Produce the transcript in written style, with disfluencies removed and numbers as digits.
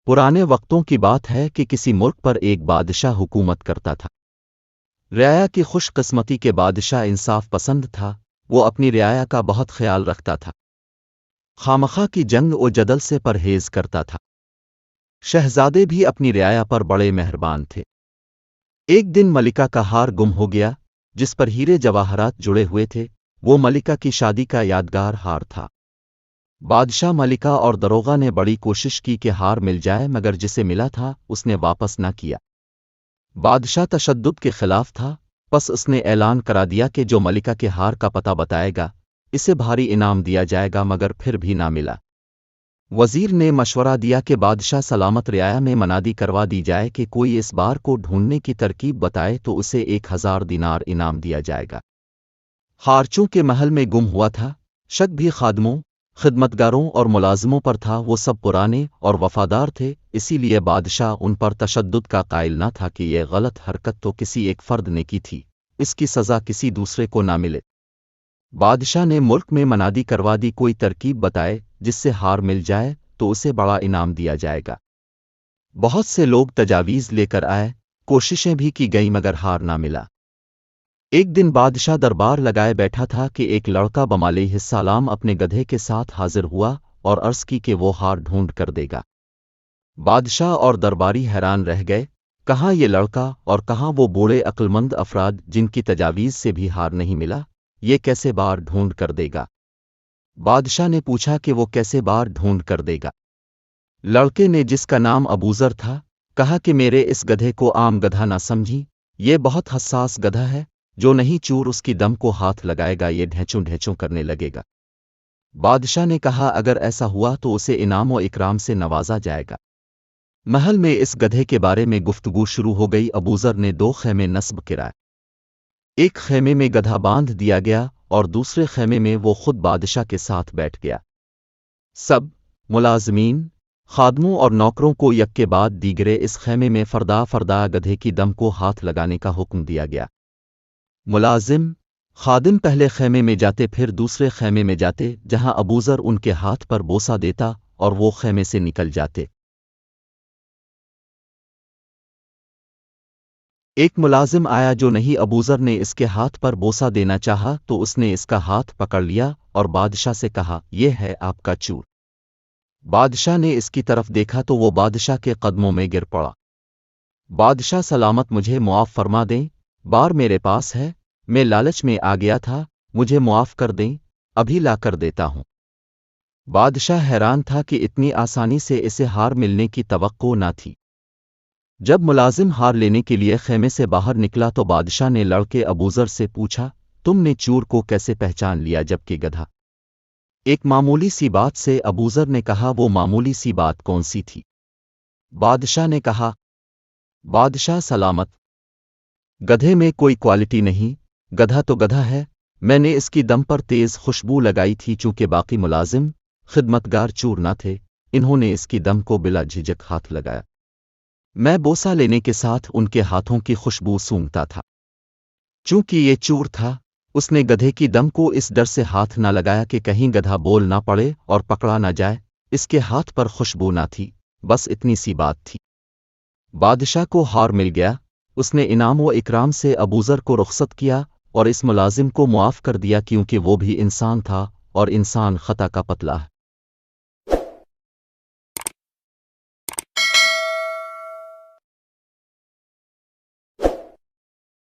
پرانے وقتوں کی بات ہے کہ کسی ملک پر ایک بادشاہ حکومت کرتا تھا۔ رعایا کی خوش قسمتی کے بادشاہ انصاف پسند تھا، وہ اپنی رعایا کا بہت خیال رکھتا تھا، خامخواہ کی جنگ و جدل سے پرہیز کرتا تھا۔ شہزادے بھی اپنی رعایا پر بڑے مہربان تھے۔ ایک دن ملکہ کا ہار گم ہو گیا، جس پر ہیرے جواہرات جڑے ہوئے تھے، وہ ملکہ کی شادی کا یادگار ہار تھا۔ بادشاہ، ملکہ اور دروغہ نے بڑی کوشش کی کہ ہار مل جائے، مگر جسے ملا تھا اس نے واپس نہ کیا۔ بادشاہ تشدد کے خلاف تھا، پس اس نے اعلان کرا دیا کہ جو ملکہ کے ہار کا پتہ بتائے گا اسے بھاری انعام دیا جائے گا، مگر پھر بھی نہ ملا۔ وزیر نے مشورہ دیا کہ بادشاہ سلامت رعایا میں منادی کروا دی جائے کہ کوئی اس بار کو ڈھونڈنے کی ترکیب بتائے تو اسے 1000 دینار انعام دیا جائے گا۔ ہار چونکہ محل میں گم ہوا تھا، شک بھی خادموں، خدمتگاروں اور ملازموں پر تھا، وہ سب پرانے اور وفادار تھے، اسی لیے بادشاہ ان پر تشدد کا قائل نہ تھا کہ یہ غلط حرکت تو کسی ایک فرد نے کی تھی، اس کی سزا کسی دوسرے کو نہ ملے۔ بادشاہ نے ملک میں منادی کروا دی کوئی ترکیب بتائے جس سے ہار مل جائے تو اسے بڑا انعام دیا جائے گا۔ بہت سے لوگ تجاویز لے کر آئے، کوششیں بھی کی گئیں مگر ہار نہ ملا۔ ایک دن بادشاہ دربار لگائے بیٹھا تھا کہ ایک لڑکا بمعلیہ السلام اپنے گدھے کے ساتھ حاضر ہوا اور عرض کی کہ وہ ہار ڈھونڈ کر دے گا۔ بادشاہ اور درباری حیران رہ گئے، کہاں یہ لڑکا اور کہاں وہ بوڑھے عقلمند افراد جن کی تجاویز سے بھی ہار نہیں ملا، یہ کیسے بار ڈھونڈ کر دے گا؟ بادشاہ نے پوچھا کہ وہ کیسے بار ڈھونڈ کر دے گا؟ لڑکے نے، جس کا نام ابوذر تھا، کہا کہ میرے اس گدھے کو عام گدھا نہ سمجھی، یہ بہت حساس گدھا ہے، جو نہیں چور اس کی دم کو ہاتھ لگائے گا یہ ڈھیچوں ڈھیچوں کرنے لگے گا۔ بادشاہ نے کہا اگر ایسا ہوا تو اسے انعام و اکرام سے نوازا جائے گا۔ محل میں اس گدھے کے بارے میں گفتگو شروع ہو گئی۔ ابوذر نے 2 خیمے نصب کرائے، ایک خیمے میں گدھا باندھ دیا گیا اور دوسرے خیمے میں وہ خود بادشاہ کے ساتھ بیٹھ گیا۔ سب ملازمین، خادموں اور نوکروں کو یک کے بعد دیگرے اس خیمے میں فردا فردا گدھے کی دم کو ہاتھ لگانے کا حکم دیا گیا۔ ملازم، خادم پہلے خیمے میں جاتے، پھر دوسرے خیمے میں جاتے جہاں ابوذر ان کے ہاتھ پر بوسہ دیتا اور وہ خیمے سے نکل جاتے۔ ایک ملازم آیا جو نہیں ابوذر نے اس کے ہاتھ پر بوسہ دینا چاہا تو اس نے اس کا ہاتھ پکڑ لیا اور بادشاہ سے کہا یہ ہے آپ کا چور۔ بادشاہ نے اس کی طرف دیکھا تو وہ بادشاہ کے قدموں میں گر پڑا۔ بادشاہ سلامت، مجھے معاف فرما دیں، بار میرے پاس ہے، میں لالچ میں آ گیا تھا، مجھے معاف کر دیں، ابھی لا کر دیتا ہوں۔ بادشاہ حیران تھا کہ اتنی آسانی سے اسے ہار ملنے کی توقع نہ تھی۔ جب ملازم ہار لینے کے لیے خیمے سے باہر نکلا تو بادشاہ نے لڑکے ابوذر سے پوچھا تم نے چور کو کیسے پہچان لیا جبکہ گدھا؟ ایک معمولی سی بات سے ابوذر نے کہا وہ معمولی سی بات کون سی تھی؟ بادشاہ نے کہا بادشاہ سلامت، گدھے میں کوئی کوالٹی نہیں، گدھا تو گدھا ہے، میں نے اس کی دم پر تیز خوشبو لگائی تھی، چونکہ باقی ملازم خدمتگار چور نہ تھے، انہوں نے اس کی دم کو بلا جھجک ہاتھ لگایا۔ میں بوسہ لینے کے ساتھ ان کے ہاتھوں کی خوشبو سونگھتا تھا۔ چونکہ یہ چور تھا، اس نے گدھے کی دم کو اس ڈر سے ہاتھ نہ لگایا کہ کہیں گدھا بول نہ پڑے اور پکڑا نہ جائے، اس کے ہاتھ پر خوشبو نہ تھی، بس اتنی سی بات تھی۔ بادشاہ کو ہار مل گیا، اس نے انعام و اکرام سے ابوذر کو رخصت کیا اور اس ملازم کو معاف کر دیا، کیونکہ وہ بھی انسان تھا اور انسان خطا کا پتلا ہے۔